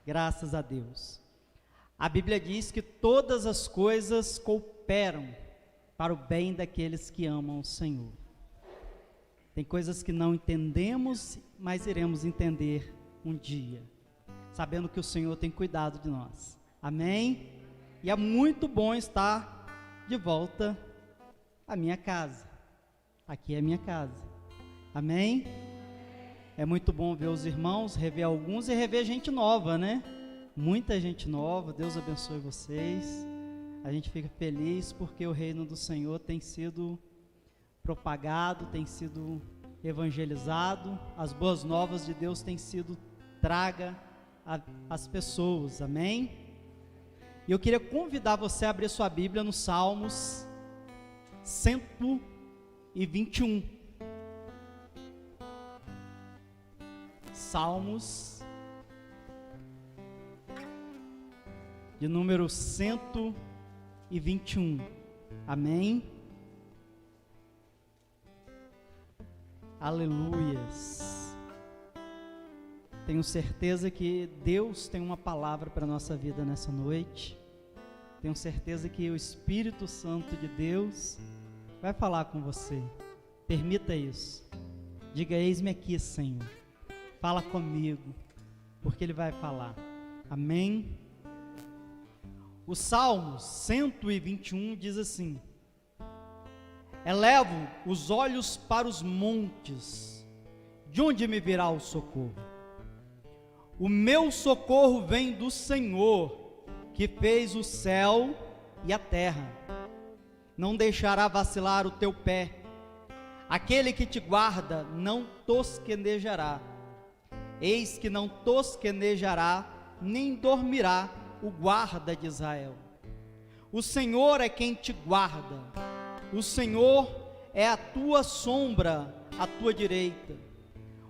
Graças a Deus. A Bíblia diz que todas as coisas cooperam para o bem daqueles que amam o Senhor. Tem coisas que não entendemos, mas iremos entender um dia, sabendo que o Senhor tem cuidado de nós. Amém? E é muito bom estar de volta à minha casa. Aqui é a minha casa. Amém? É muito bom ver os irmãos, rever alguns e rever gente nova, né? Muita gente nova. Deus abençoe vocês. A gente fica feliz porque o reino do Senhor tem sido propagado, tem sido evangelizado. As boas novas de Deus têm sido traga às pessoas. Amém? E eu queria convidar você a abrir sua Bíblia no Salmos 121. Salmos de número 121. Amém? Aleluias. Tenho certeza que Deus tem uma palavra para a nossa vida nessa noite. Tenho certeza que o Espírito Santo de Deus vai falar com você. Permita isso. Diga: eis-me aqui, Senhor. Fala comigo, porque Ele vai falar. Amém? O Salmo 121 diz assim: elevo os olhos para os montes, de onde me virá o socorro? O meu socorro vem do Senhor, que fez o céu e a terra. Não deixará vacilar o teu pé. Aquele que te guarda não tosquenejará. Eis que não tosquenejará, nem dormirá o guarda de Israel. O Senhor é quem te guarda. O Senhor é a tua sombra à tua direita.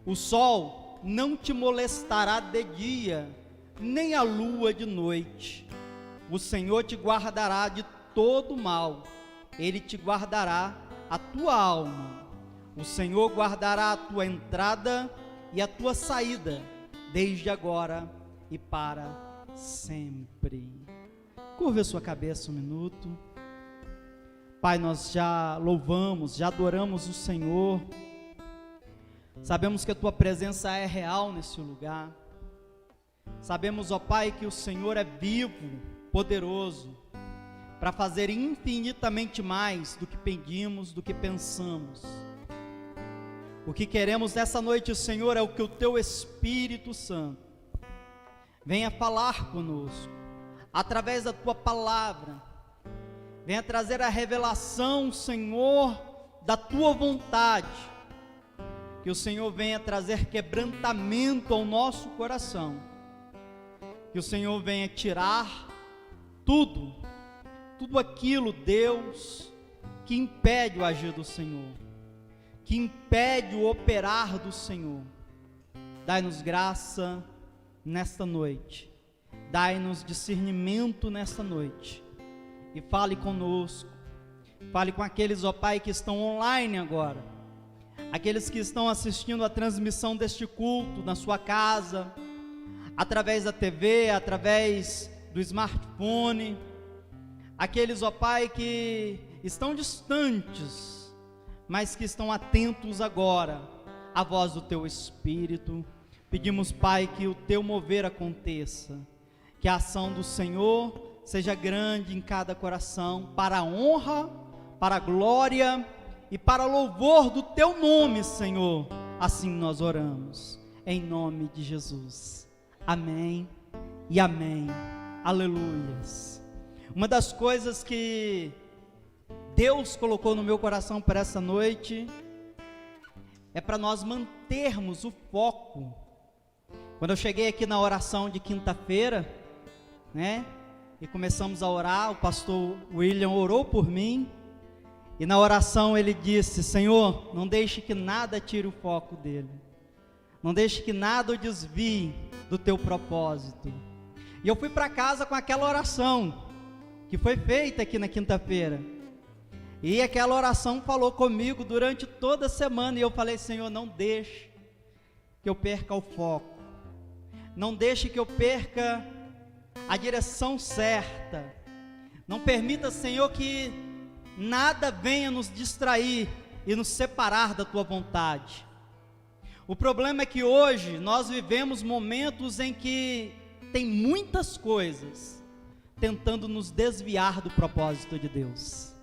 O sol não te molestará de dia, nem a lua de noite. O Senhor te guardará de todo mal. Ele te guardará a tua alma. O Senhor guardará a tua entrada e a tua saída, desde agora e para sempre. Curva a sua cabeça um minuto. Pai, nós já louvamos, já adoramos o Senhor. Sabemos que a tua presença é real nesse lugar. Sabemos, ó Pai, que o Senhor é vivo, poderoso, para fazer infinitamente mais do que pedimos, do que pensamos. O que queremos nessa noite, Senhor, é o que o teu Espírito Santo venha falar conosco, através da tua palavra. Venha trazer a revelação, Senhor, da tua vontade. Que o Senhor venha trazer quebrantamento ao nosso coração. Que o Senhor venha tirar tudo aquilo, Deus, que impede o agir do Senhor, que impede o operar do Senhor. Dai-nos graça nesta noite. Dai-nos discernimento nesta noite. E fale conosco. Fale com aqueles, ó Pai, que estão online agora. Aqueles que estão assistindo a transmissão deste culto na sua casa, através da TV, através do smartphone. Aqueles, ó Pai, que estão distantes, mas que estão atentos agora à voz do Teu Espírito. Pedimos, Pai, que o Teu mover aconteça, que a ação do Senhor seja grande em cada coração, para a honra, para a glória e para louvor do Teu nome, Senhor. Assim nós oramos, em nome de Jesus. Amém e amém. Aleluias. Uma das coisas que Deus colocou no meu coração para essa noite é para nós mantermos o foco. Quando eu cheguei aqui na oração de quinta-feira, né, e começamos a orar, o pastor William orou por mim, e na oração ele disse: Senhor, não deixe que nada tire o foco dele, não deixe que nada o desvie do teu propósito. E eu fui para casa com aquela oração que foi feita aqui na quinta-feira, e aquela oração falou comigo durante toda a semana, e eu falei: Senhor, não deixe que eu perca o foco, Não deixe que eu perca a direção certa. Não permita, Senhor, que nada venha nos distrair e nos separar da tua vontade. O problema é que hoje nós vivemos momentos em que tem muitas coisas tentando nos desviar do propósito de Deus,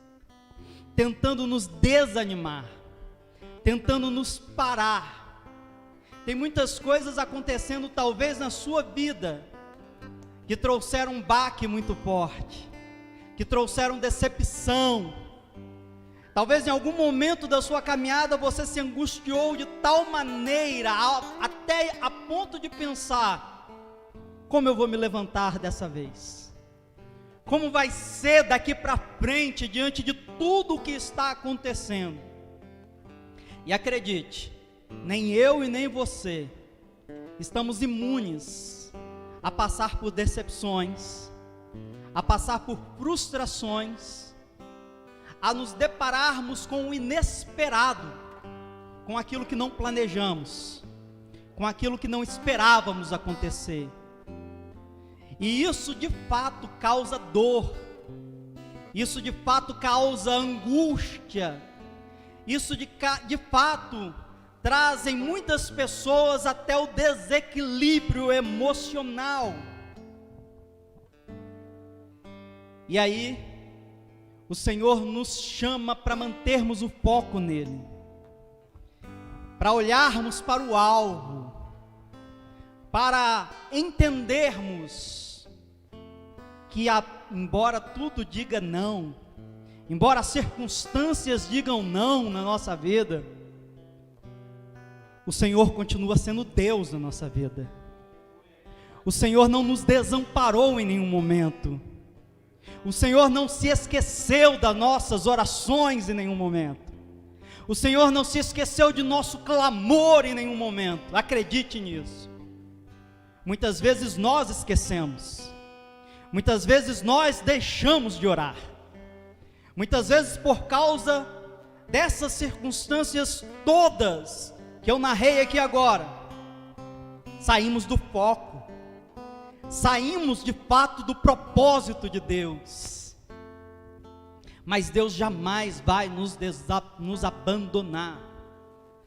tentando nos desanimar, tentando nos parar. Tem muitas coisas acontecendo talvez na sua vida que trouxeram um baque muito forte, que trouxeram decepção. Talvez em algum momento da sua caminhada você se angustiou de tal maneira, até a ponto de pensar: como eu vou me levantar dessa vez? Como vai ser daqui para frente, diante de tudo o que está acontecendo? E acredite, nem eu e nem você estamos imunes a passar por decepções, a passar por frustrações, a nos depararmos com o inesperado, com aquilo que não planejamos, com aquilo que não esperávamos acontecer. E isso de fato causa dor, isso de fato causa angústia, isso de fato traz em muitas pessoas até o desequilíbrio emocional. E aí, o Senhor nos chama para mantermos o foco nele, para olharmos para o alvo, para entendermos que embora tudo diga não, embora as circunstâncias digam não na nossa vida, o Senhor continua sendo Deus na nossa vida. O Senhor não nos desamparou em nenhum momento. O Senhor não se esqueceu das nossas orações em nenhum momento. O Senhor não se esqueceu de nosso clamor em nenhum momento. Acredite nisso. Muitas vezes nós esquecemos. Muitas vezes nós deixamos de orar. Muitas vezes por causa dessas circunstâncias todas que eu narrei aqui agora, saímos do foco. Saímos de fato do propósito de Deus. Mas Deus jamais vai nos abandonar,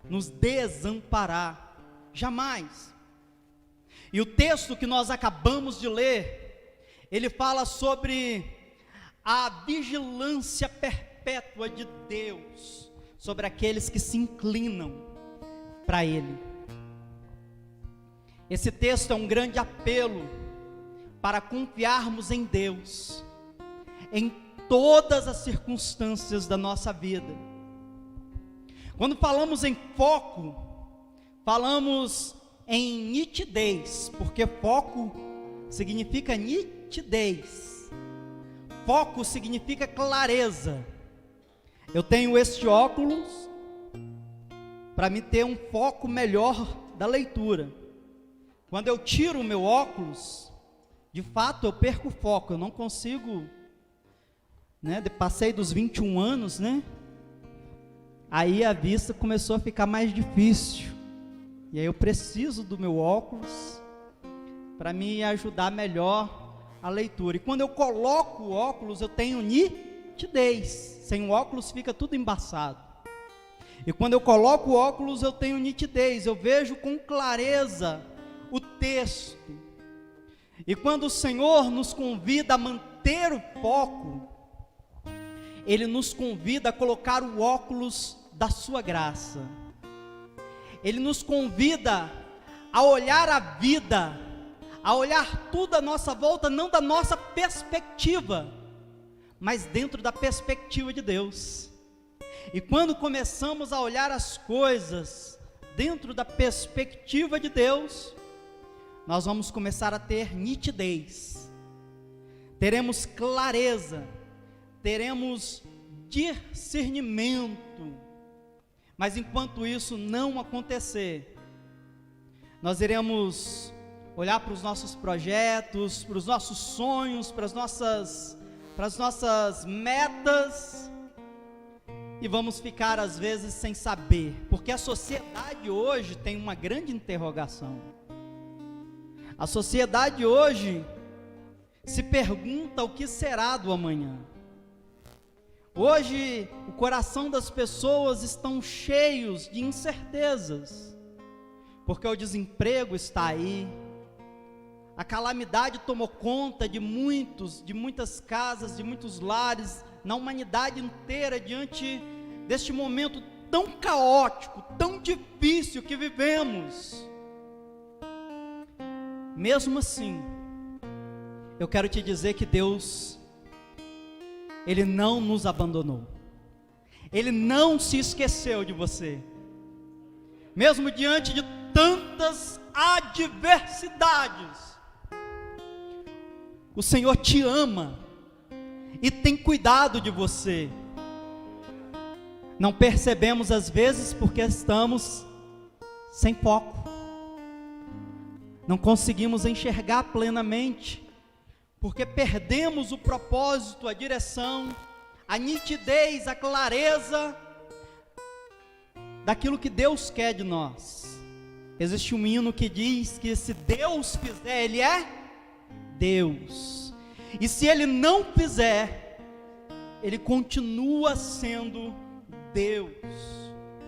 nos desamparar, jamais. E o texto que nós acabamos de ler, ele fala sobre a vigilância perpétua de Deus sobre aqueles que se inclinam para Ele. Esse texto é um grande apelo para confiarmos em Deus, em todas as circunstâncias da nossa vida. Quando falamos em foco, falamos em nitidez, porque foco significa nitidez, foco significa clareza. Eu tenho este óculos para me ter um foco melhor da leitura. Quando eu tiro o meu óculos, de fato eu perco o foco, eu não consigo, passei dos 21 anos, aí a vista começou a ficar mais difícil, e aí eu preciso do meu óculos, para me ajudar melhor a leitura. E quando eu coloco o óculos, eu tenho nitidez, sem o óculos fica tudo embaçado, e quando eu coloco o óculos eu tenho nitidez, eu vejo com clareza o texto. E quando o Senhor nos convida a manter o foco, Ele nos convida a colocar o óculos da sua graça. Ele nos convida a olhar a vida, a olhar tudo à nossa volta, não da nossa perspectiva, mas dentro da perspectiva de Deus. E quando começamos a olhar as coisas dentro da perspectiva de Deus, nós vamos começar a ter nitidez, teremos clareza, teremos discernimento. Mas enquanto isso não acontecer, nós iremos olhar para os nossos projetos, para os nossos sonhos, para as nossas metas, e vamos ficar às vezes sem saber, porque a sociedade hoje tem uma grande interrogação. A sociedade hoje se pergunta o que será do amanhã. Hoje, o coração das pessoas estão cheios de incertezas, porque o desemprego está aí, a calamidade tomou conta de muitas casas, de muitos lares, na humanidade inteira, diante deste momento tão caótico, tão difícil que vivemos. Mesmo assim, eu quero te dizer que Deus, Ele não nos abandonou, Ele não se esqueceu de você, mesmo diante de tantas adversidades. O Senhor te ama e tem cuidado de você. Não percebemos às vezes porque estamos sem foco, não conseguimos enxergar plenamente, porque perdemos o propósito, a direção, a nitidez, a clareza daquilo que Deus quer de nós. Existe um hino que diz que se Deus fizer, Ele é Deus, e se Ele não fizer, Ele continua sendo Deus.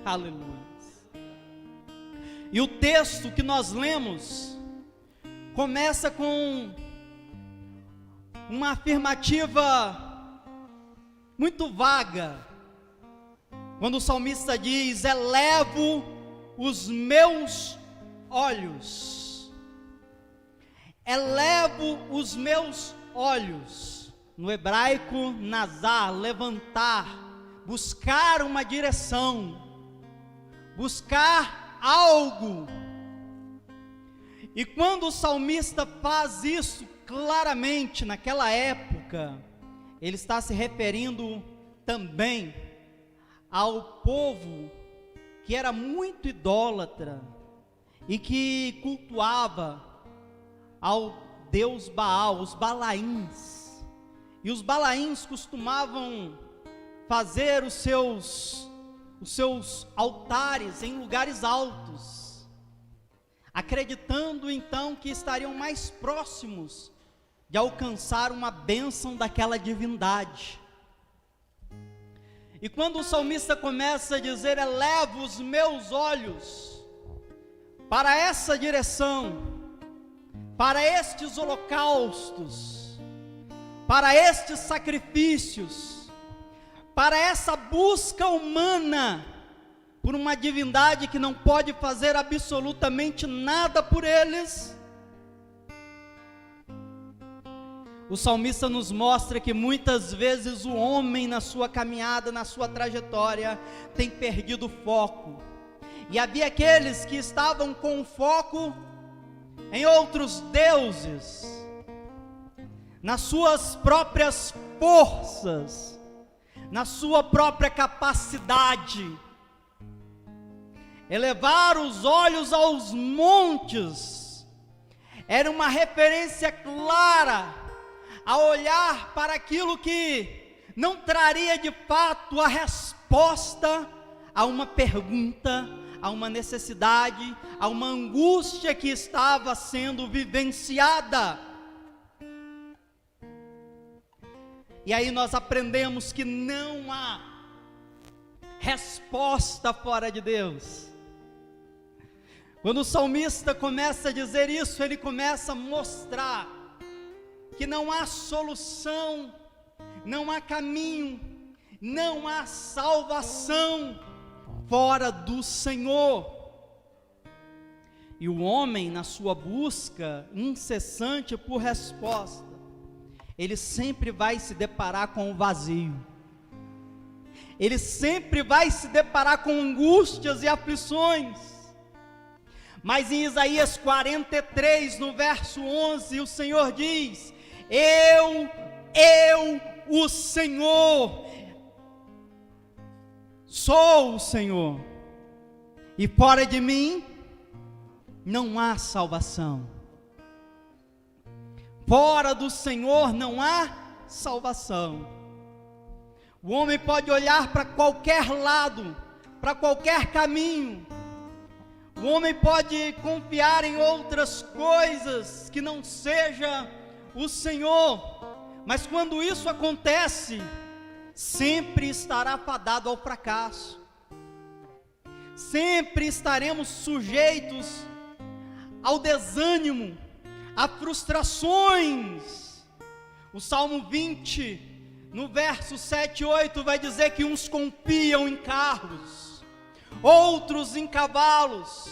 Aleluia. E o texto que nós lemos começa com uma afirmativa muito vaga, quando o salmista diz: elevo os meus olhos. Elevo os meus olhos. No hebraico, nazar, levantar, buscar uma direção, buscar algo. E quando o salmista faz isso claramente naquela época, ele está se referindo também ao povo que era muito idólatra e que cultuava ao deus Baal, os Balaíns. E os Balaíns costumavam fazer os seus altares em lugares altos, acreditando então que estariam mais próximos de alcançar uma bênção daquela divindade. E quando o salmista começa a dizer: elevo os meus olhos para essa direção, para estes holocaustos, para estes sacrifícios, para essa busca humana por uma divindade que não pode fazer absolutamente nada por eles, o salmista nos mostra que muitas vezes o homem, na sua caminhada, na sua trajetória, tem perdido o foco. E havia aqueles que estavam com o foco em outros deuses, nas suas próprias forças, na sua própria capacidade. Elevar os olhos aos montes era uma referência clara a olhar para aquilo que não traria de fato a resposta a uma pergunta, a uma necessidade, a uma angústia que estava sendo vivenciada. E aí nós aprendemos que não há resposta fora de Deus. Quando o salmista começa a dizer isso, ele começa a mostrar que não há solução, não há caminho, não há salvação fora do Senhor. E o homem, na sua busca incessante por resposta, ele sempre vai se deparar com o vazio, ele sempre vai se deparar com angústias e aflições. Mas em Isaías 43, no verso 11, o Senhor diz: o Senhor, sou o Senhor, e fora de mim não há salvação. Fora do Senhor não há salvação. O homem pode olhar para qualquer lado, para qualquer caminho. O homem pode confiar em outras coisas que não seja o Senhor, mas quando isso acontece, sempre estará fadado ao fracasso. Sempre estaremos sujeitos ao desânimo, a frustrações. O Salmo 20, no verso 7 e 8, vai dizer que uns confiam em carros, outros em cavalos,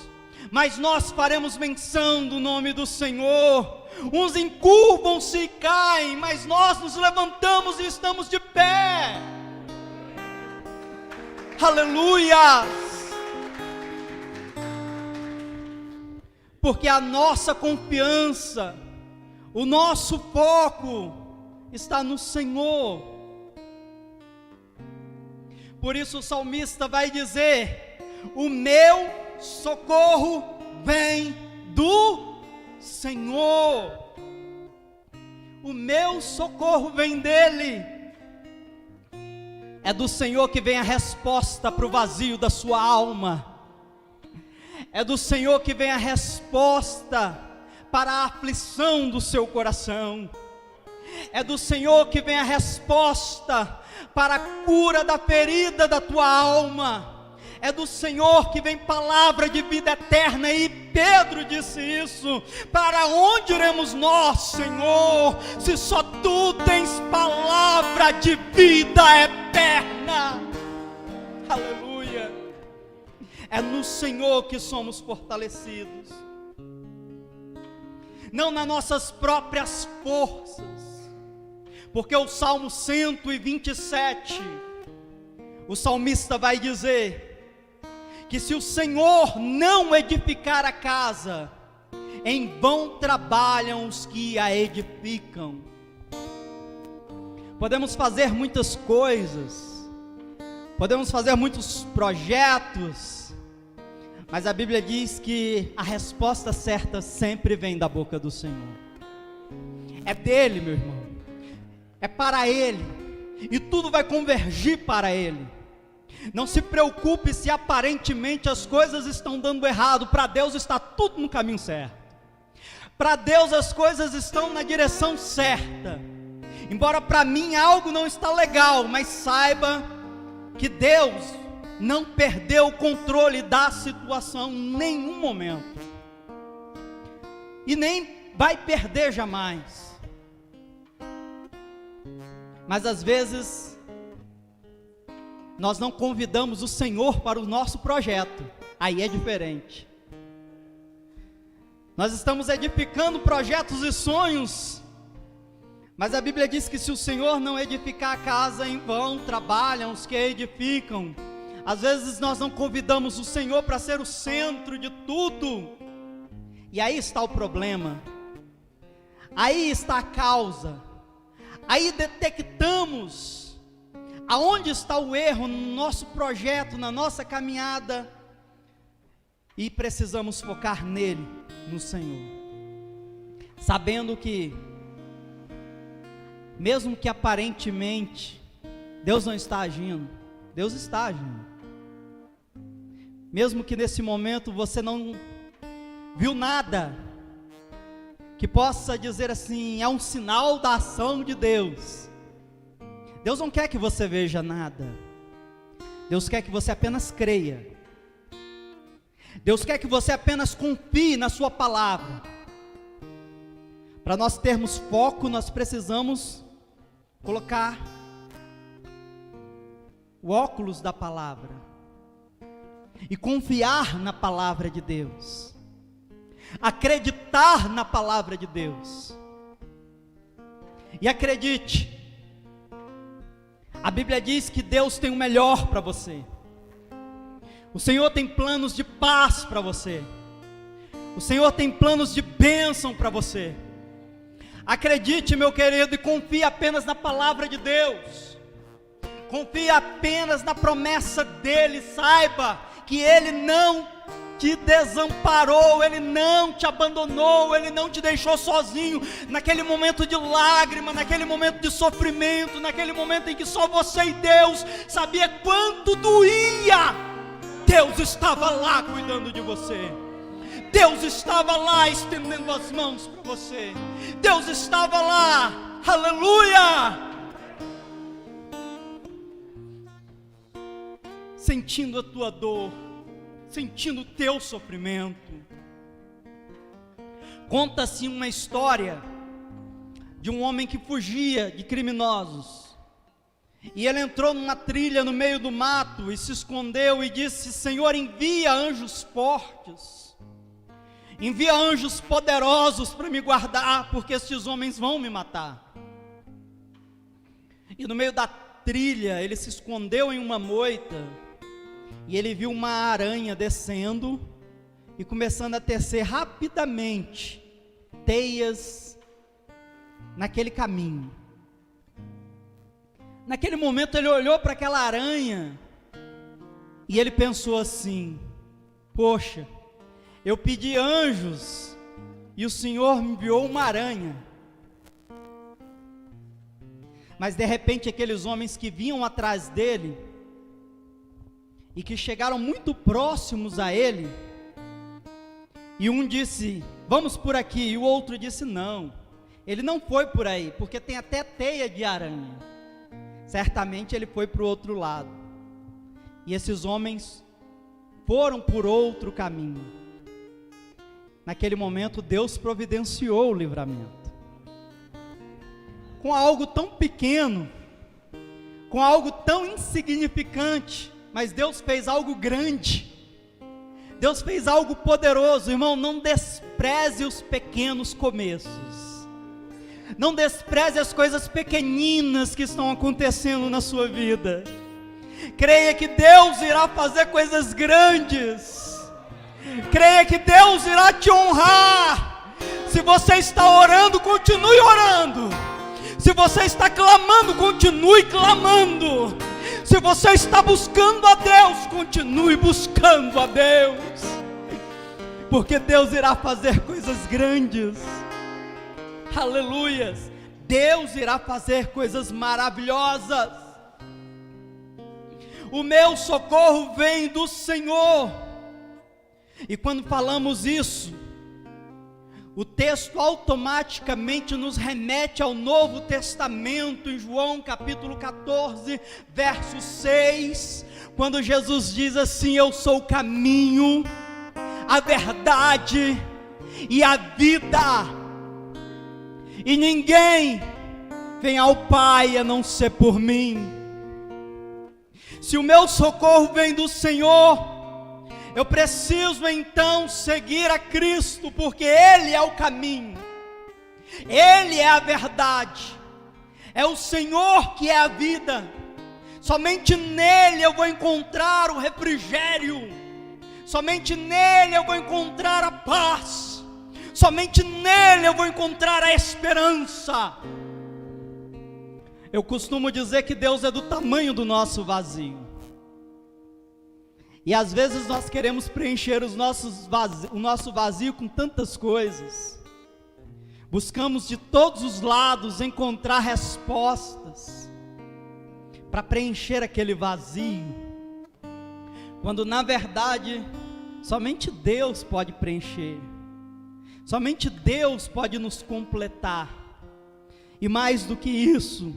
mas nós faremos menção do nome do Senhor. Uns encurvam-se e caem, mas nós nos levantamos e estamos de pé. Aleluia! Porque a nossa confiança, o nosso foco está no Senhor. Por isso o salmista vai dizer: o meu socorro vem do Senhor. O meu socorro vem dele. É do Senhor que vem a resposta para o vazio da sua alma. É do Senhor que vem a resposta para a aflição do seu coração. É do Senhor que vem a resposta para a cura da ferida da tua alma. É do Senhor que vem palavra de vida eterna. E Pedro disse isso: para onde iremos nós, Senhor, se só tu tens palavra de vida eterna? Aleluia. É no Senhor que somos fortalecidos, não nas nossas próprias forças, porque o Salmo 127, o salmista vai dizer que se o Senhor não edificar a casa, em vão trabalham os que a edificam. Podemos fazer muitas coisas, podemos fazer muitos projetos, mas a Bíblia diz que a resposta certa sempre vem da boca do Senhor. É dele, meu irmão, é para ele, e tudo vai convergir para ele. Não se preocupe se aparentemente as coisas estão dando errado. Para Deus está tudo no caminho certo. Para Deus as coisas estão na direção certa. Embora para mim algo não está legal, mas saiba que Deus não perdeu o controle da situação em nenhum momento, e nem vai perder jamais. Mas às vezes nós não convidamos o Senhor para o nosso projeto, aí é diferente. Nós estamos edificando projetos e sonhos, mas a Bíblia diz que se o Senhor não edificar a casa, em vão trabalham os que a edificam. Às vezes nós não convidamos o Senhor para ser o centro de tudo, e aí está o problema, aí está a causa, aí detectamos aonde está o erro no nosso projeto, na nossa caminhada, e precisamos focar nele, no Senhor, sabendo que, mesmo que aparentemente Deus não está agindo, Deus está agindo. Mesmo que nesse momento você não viu nada que possa dizer assim, é um sinal da ação de Deus. Deus não quer que você veja nada. Deus quer que você apenas creia. Deus quer que você apenas confie na sua palavra. Para nós termos foco, nós precisamos colocar o óculos da palavra e confiar na palavra de Deus, acreditar na palavra de Deus. E acredite, a Bíblia diz que Deus tem o melhor para você. O Senhor tem planos de paz para você. O Senhor tem planos de bênção para você. Acredite, meu querido, e confie apenas na palavra de Deus. Confie apenas na promessa dEle. Saiba que Ele não te desamparou, Ele não te abandonou, Ele não te deixou sozinho, naquele momento de lágrima, naquele momento de sofrimento, naquele momento em que só você e Deus sabia quanto doía. Deus estava lá cuidando de você. Deus estava lá estendendo as mãos para você. Deus estava lá, aleluia, sentindo a tua dor, sentindo o teu sofrimento. Conta-se uma história de um homem que fugia de criminosos, e ele entrou numa trilha no meio do mato e se escondeu e disse: Senhor, envia anjos fortes, envia anjos poderosos para me guardar, porque estes homens vão me matar. E no meio da trilha ele se escondeu em uma moita, e ele viu uma aranha descendo e começando a tecer rapidamente teias naquele caminho. Naquele momento ele olhou para aquela aranha e ele pensou assim: poxa, eu pedi anjos e o Senhor me enviou uma aranha. Mas de repente aqueles homens que vinham atrás dele e que chegaram muito próximos a ele, e um disse: vamos por aqui, e o outro disse: não, ele não foi por aí, porque tem até teia de aranha. Certamente ele foi para o outro lado. E esses homens foram por outro caminho. Naquele momento Deus providenciou o livramento. Com algo tão pequeno, com algo tão insignificante, mas Deus fez algo grande. Deus fez algo poderoso. Irmão, não despreze os pequenos começos. Não despreze as coisas pequeninas que estão acontecendo na sua vida. Creia que Deus irá fazer coisas grandes. Creia que Deus irá te honrar. Se você está orando, continue orando. Se você está clamando, continue clamando. Se você está buscando a Deus, continue buscando a Deus. Porque Deus irá fazer coisas grandes. Aleluias. Deus irá fazer coisas maravilhosas. O meu socorro vem do Senhor. E quando falamos isso, o texto automaticamente nos remete ao Novo Testamento, em João capítulo 14, verso 6, quando Jesus diz assim: eu sou o caminho, a verdade e a vida, e ninguém vem ao Pai a não ser por mim. Se o meu socorro vem do Senhor, eu preciso então seguir a Cristo, porque Ele é o caminho, Ele é a verdade, é o Senhor que é a vida. Somente nele eu vou encontrar o refrigério, somente nele eu vou encontrar a paz, somente nele eu vou encontrar a esperança. Eu costumo dizer que Deus é do tamanho do nosso vazio. E às vezes nós queremos preencher o nosso vazio com tantas coisas. Buscamos de todos os lados encontrar respostas para preencher aquele vazio, quando na verdade somente Deus pode preencher. Somente Deus pode nos completar. E mais do que isso,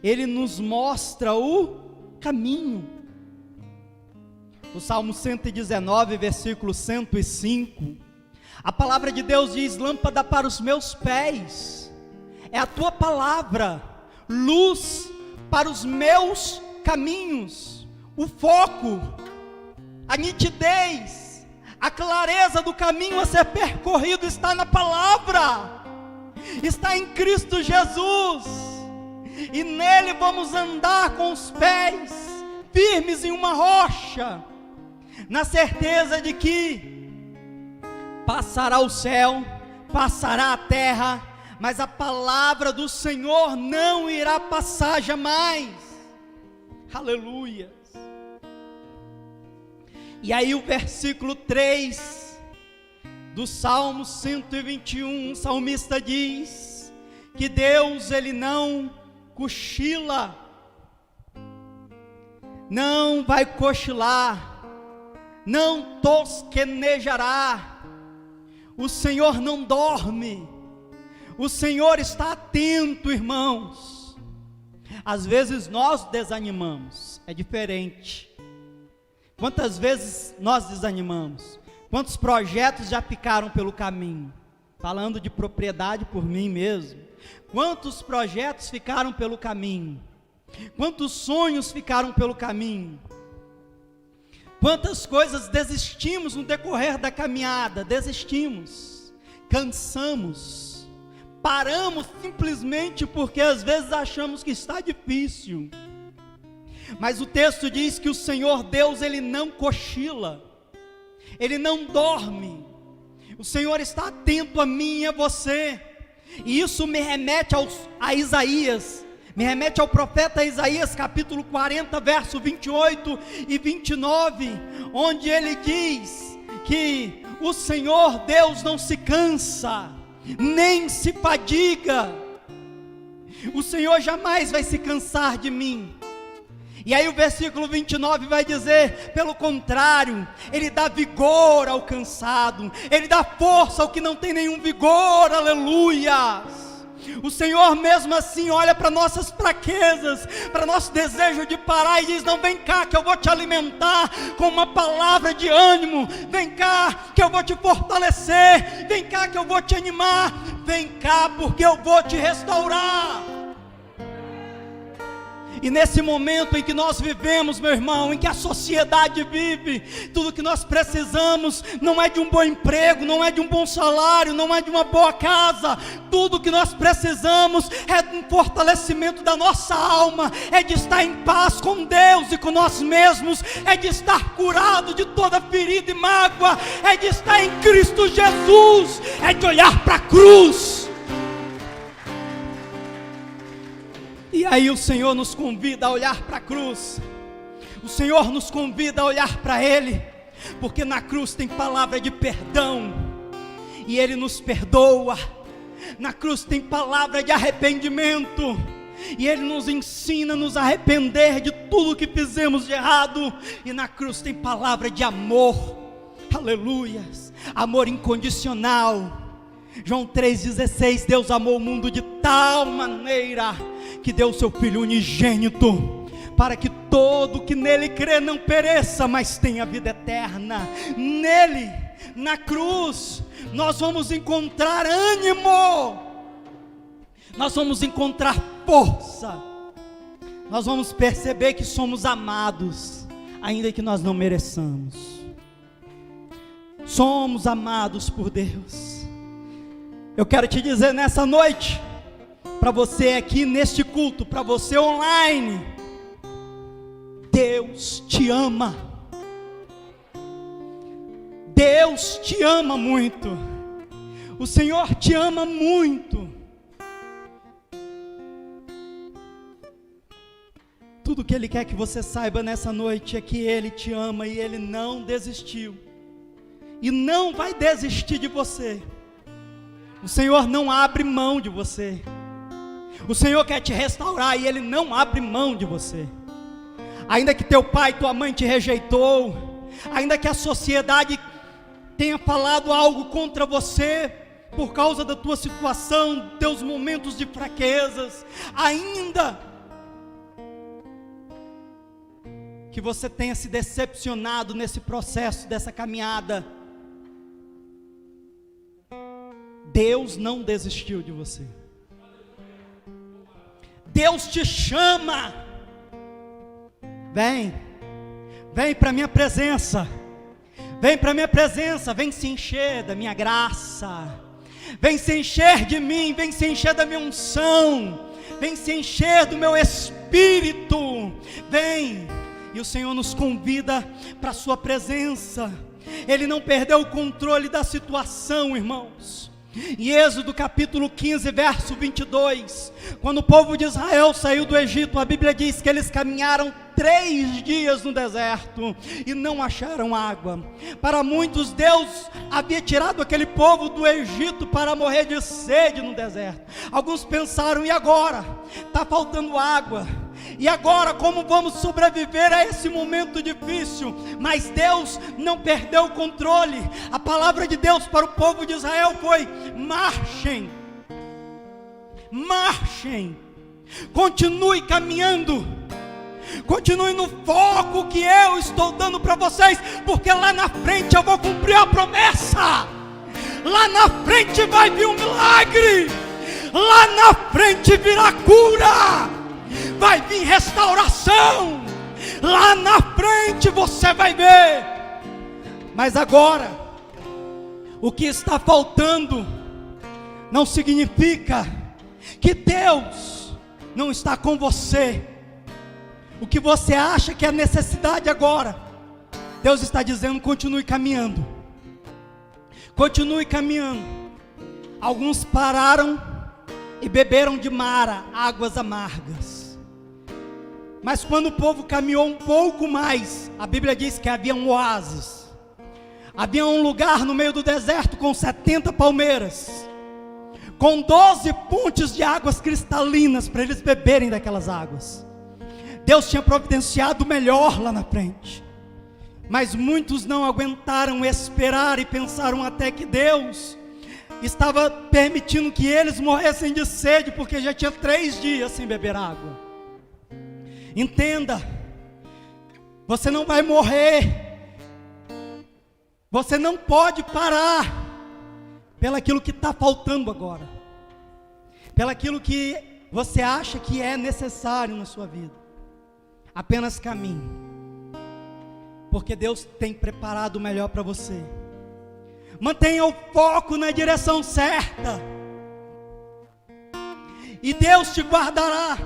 Ele nos mostra o caminho. O Salmo 119, versículo 105, a palavra de Deus diz: lâmpada para os meus pés é a tua palavra, luz para os meus caminhos. O foco, a nitidez, a clareza do caminho a ser percorrido está na palavra, está em Cristo Jesus, e nele vamos andar com os pés firmes em uma rocha, na certeza de que passará o céu, passará a terra, mas a palavra do Senhor não irá passar jamais. Aleluia. E aí o versículo 3 do Salmo 121, o salmista diz que Deus, Ele não cochila, não vai cochilar, não tosquenejará. O Senhor não dorme, o Senhor está atento, irmãos. Às vezes nós desanimamos, é diferente. Quantas vezes nós desanimamos? Quantos projetos já ficaram pelo caminho? Falando de propriedade por mim mesmo, quantos projetos ficaram pelo caminho? Quantos sonhos ficaram pelo caminho? Quantas coisas desistimos no decorrer da caminhada? Desistimos, cansamos, paramos simplesmente porque às vezes achamos que está difícil. Mas o texto diz que o Senhor Deus, Ele não cochila, Ele não dorme. O Senhor está atento a mim e a você. E isso me remete a Isaías, me remete ao profeta Isaías, capítulo 40, verso 28 e 29, onde ele diz que o Senhor Deus não se cansa, nem se fadiga. O Senhor jamais vai se cansar de mim. E aí o versículo 29 vai dizer, pelo contrário, Ele dá vigor ao cansado, Ele dá força ao que não tem nenhum vigor, aleluia. O Senhor mesmo assim olha para nossas fraquezas, para nosso desejo de parar e diz, não, vem cá que eu vou te alimentar com uma palavra de ânimo, vem cá que eu vou te fortalecer, vem cá que eu vou te animar, vem cá porque eu vou te restaurar. E nesse momento em que nós vivemos, meu irmão, em que a sociedade vive, tudo que nós precisamos não é de um bom emprego, não é de um bom salário, não é de uma boa casa. Tudo que nós precisamos é de um fortalecimento da nossa alma, é de estar em paz com Deus e com nós mesmos, é de estar curado de toda ferida e mágoa, é de estar em Cristo Jesus, é de olhar para a cruz. E aí o Senhor nos convida a olhar para a cruz, o Senhor nos convida a olhar para Ele, porque na cruz tem palavra de perdão, e Ele nos perdoa. Na cruz tem palavra de arrependimento, e Ele nos ensina a nos arrepender de tudo que fizemos de errado. E na cruz tem palavra de amor, aleluias, amor incondicional. João 3,16, Deus amou o mundo de tal maneira que deu o seu Filho unigênito, para que todo que nele crê não pereça, mas tenha vida eterna. Nele, na cruz, nós vamos encontrar ânimo, nós vamos encontrar força, nós vamos perceber que somos amados, ainda que nós não mereçamos. Somos amados por Deus. Eu quero te dizer nessa noite, para você aqui neste culto, para você online, Deus te ama. Deus te ama muito. O Senhor te ama muito. Tudo que Ele quer que você saiba nessa noite é que Ele te ama e Ele não desistiu, e não vai desistir de você. O Senhor não abre mão de você. O Senhor quer te restaurar e Ele não abre mão de você. Ainda que teu pai e tua mãe te rejeitou, ainda que a sociedade tenha falado algo contra você por causa da tua situação, teus momentos de fraquezas, ainda que você tenha se decepcionado nesse processo, dessa caminhada, Deus não desistiu de você. Deus te chama. Vem para a minha presença. Vem para a minha presença. Vem se encher da minha graça. Vem se encher de mim. Vem se encher da minha unção. Vem se encher do meu espírito. Vem. E o Senhor nos convida para a sua presença. Ele não perdeu o controle da situação, irmãos. Em Êxodo capítulo 15, verso 22, quando o povo de Israel saiu do Egito, a Bíblia diz que eles caminharam 3 dias no deserto e não acharam água. Para muitos, Deus havia tirado aquele povo do Egito para morrer de sede no deserto. Alguns pensaram, e agora? Está faltando água. E agora, como vamos sobreviver a esse momento difícil? Mas Deus não perdeu o controle. A palavra de Deus para o povo de Israel foi: marchem, marchem, continue caminhando, continue no foco que eu estou dando para vocês, porque lá na frente eu vou cumprir a promessa. Lá na frente vai vir um milagre, lá na frente virá cura, vai vir restauração, lá na frente você vai ver. Mas agora, o que está faltando não significa que Deus não está com você. O que você acha que é necessidade agora, Deus está dizendo: continue caminhando, continue caminhando. Alguns pararam e beberam de Mara, águas amargas. Mas quando o povo caminhou um pouco mais, a Bíblia diz que havia um oásis, havia um lugar no meio do deserto com 70 palmeiras, com 12 fontes de águas cristalinas para eles beberem daquelas águas. Deus tinha providenciado o melhor lá na frente, mas muitos não aguentaram esperar e pensaram até que Deus estava permitindo que eles morressem de sede, porque já tinha 3 dias sem beber água. Entenda, você não vai morrer, você não pode parar pelaquilo que está faltando agora, pelaquilo que você acha que é necessário na sua vida. Apenas caminhe, porque Deus tem preparado o melhor para você. Mantenha o foco na direção certa, e Deus te guardará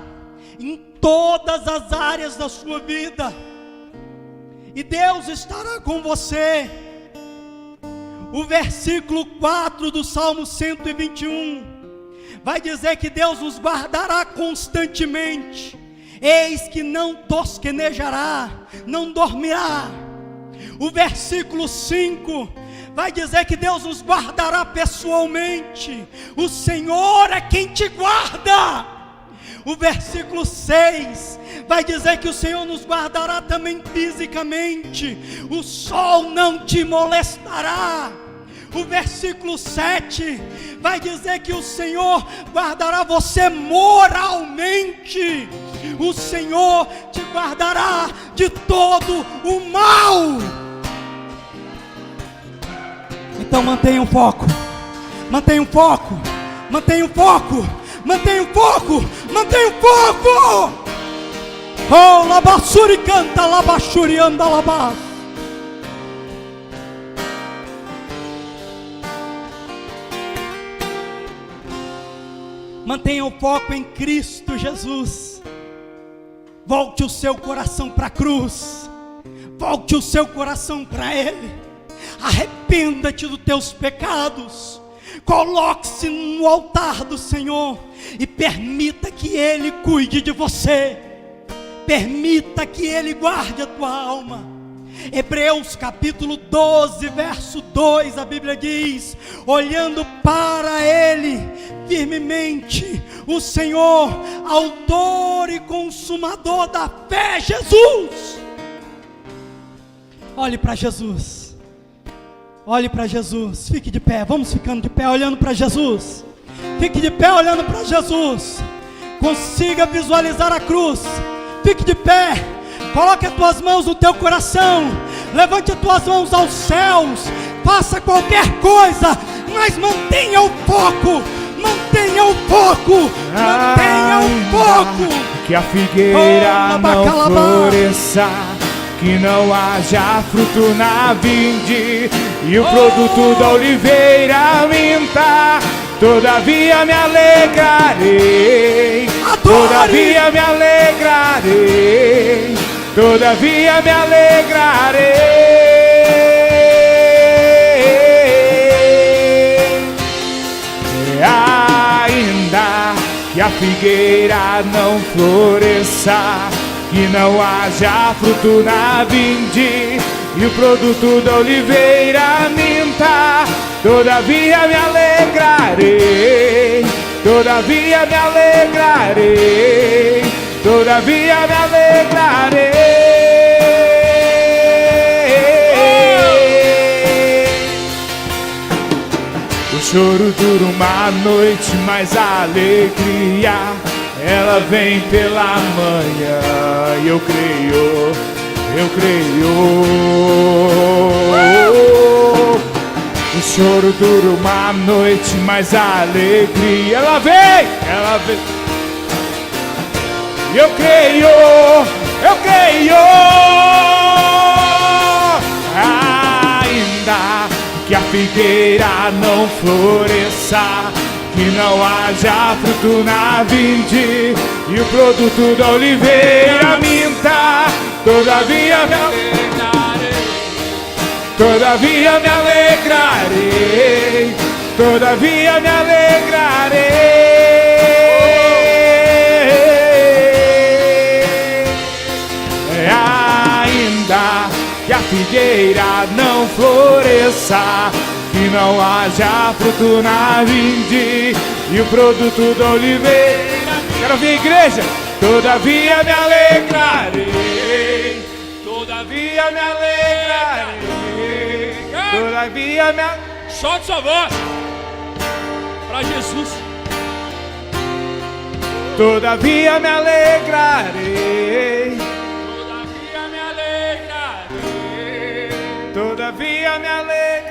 em todas as áreas da sua vida, e Deus estará com você. O versículo 4 do Salmo 121 vai dizer que Deus nos guardará constantemente, eis que não tosquenejará, não dormirá. O versículo 5 vai dizer que Deus nos guardará pessoalmente, o Senhor é quem te guarda. O versículo 6 vai dizer que o Senhor nos guardará também fisicamente, o sol não te molestará. O versículo 7 vai dizer que o Senhor guardará você moralmente, o Senhor te guardará de todo o mal. Então mantenha o foco, mantenha o foco, mantenha o foco, mantenha o foco, mantenha o foco. Oh, labassuri canta, labassuri anda, labas. Mantenha o foco em Cristo Jesus. Volte o seu coração para a cruz, volte o seu coração para Ele. Arrependa-te dos teus pecados, coloque-se no altar do Senhor e permita que Ele cuide de você, permita que Ele guarde a tua alma. Hebreus capítulo 12, verso 2, a Bíblia diz: olhando para Ele firmemente, o Senhor, autor e consumador da fé, Jesus. Olhe para Jesus, olhe para Jesus, fique de pé, vamos ficando de pé olhando para Jesus, fique de pé olhando para Jesus, consiga visualizar a cruz, fique de pé, coloque as tuas mãos no teu coração, levante as tuas mãos aos céus, faça qualquer coisa, mas mantenha o foco, mantenha o foco, mantenha o foco. Que a figueira não floresça, que não haja fruto na vinde, e o produto da oliveira minta. Todavia me alegrarei, todavia me alegrarei, todavia me alegrarei. Ainda que a figueira não floresça, que não haja fruto na vinde, e o produto da oliveira minta, todavia me alegrarei, todavia me alegrarei, todavia me alegrarei. O choro dura uma noite, mas a alegria ela vem pela manhã. E eu creio, eu creio. O choro dura uma noite, mas a alegria ela vem, ela vem. Eu creio, eu creio. Ainda que a figueira não floresça, que não haja fruto na vinde e o produto da oliveira minta, todavia me alegrarei, todavia me alegrarei, todavia me alegrarei. Ainda que a figueira não floresça, que não haja fruto na vinde e o produto da oliveira. Quero ouvir, igreja. Todavia me alegrarei, todavia me alegrarei, todavia me alegrarei. Solte sua voz para Jesus. Todavia me alegrarei, Todavia me alegrarei, todavia me alegrarei.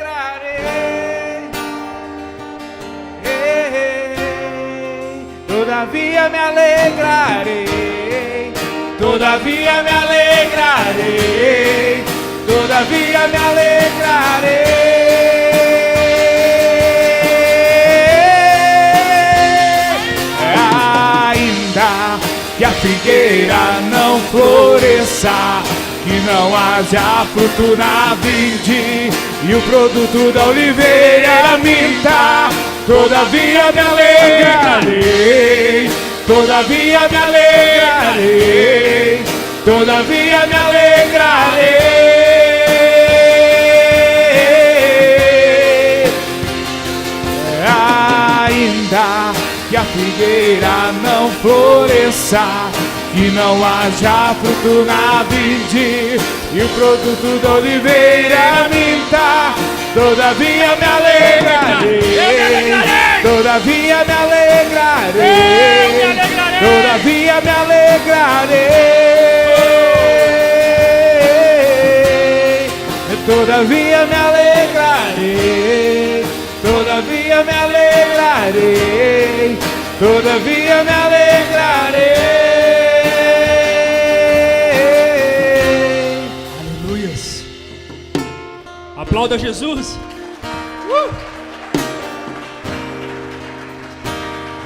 Todavia me alegrarei, todavia me alegrarei, todavia me alegrarei. Ainda que a figueira não floresça, que não haja fruto na vinde e o produto da oliveira minta, todavia me alegrarei, todavia me alegrarei, todavia me alegrarei. Ainda que a figueira não floresça, que não haja fruto na vinde e o produto da oliveira minta, todavia me alegrarei, todavia me alegrarei, todavia me alegrarei, todavia me alegrarei, todavia me alegrarei, todavia me alegrarei. Aleluias. Aplauda Jesus.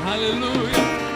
Aleluia.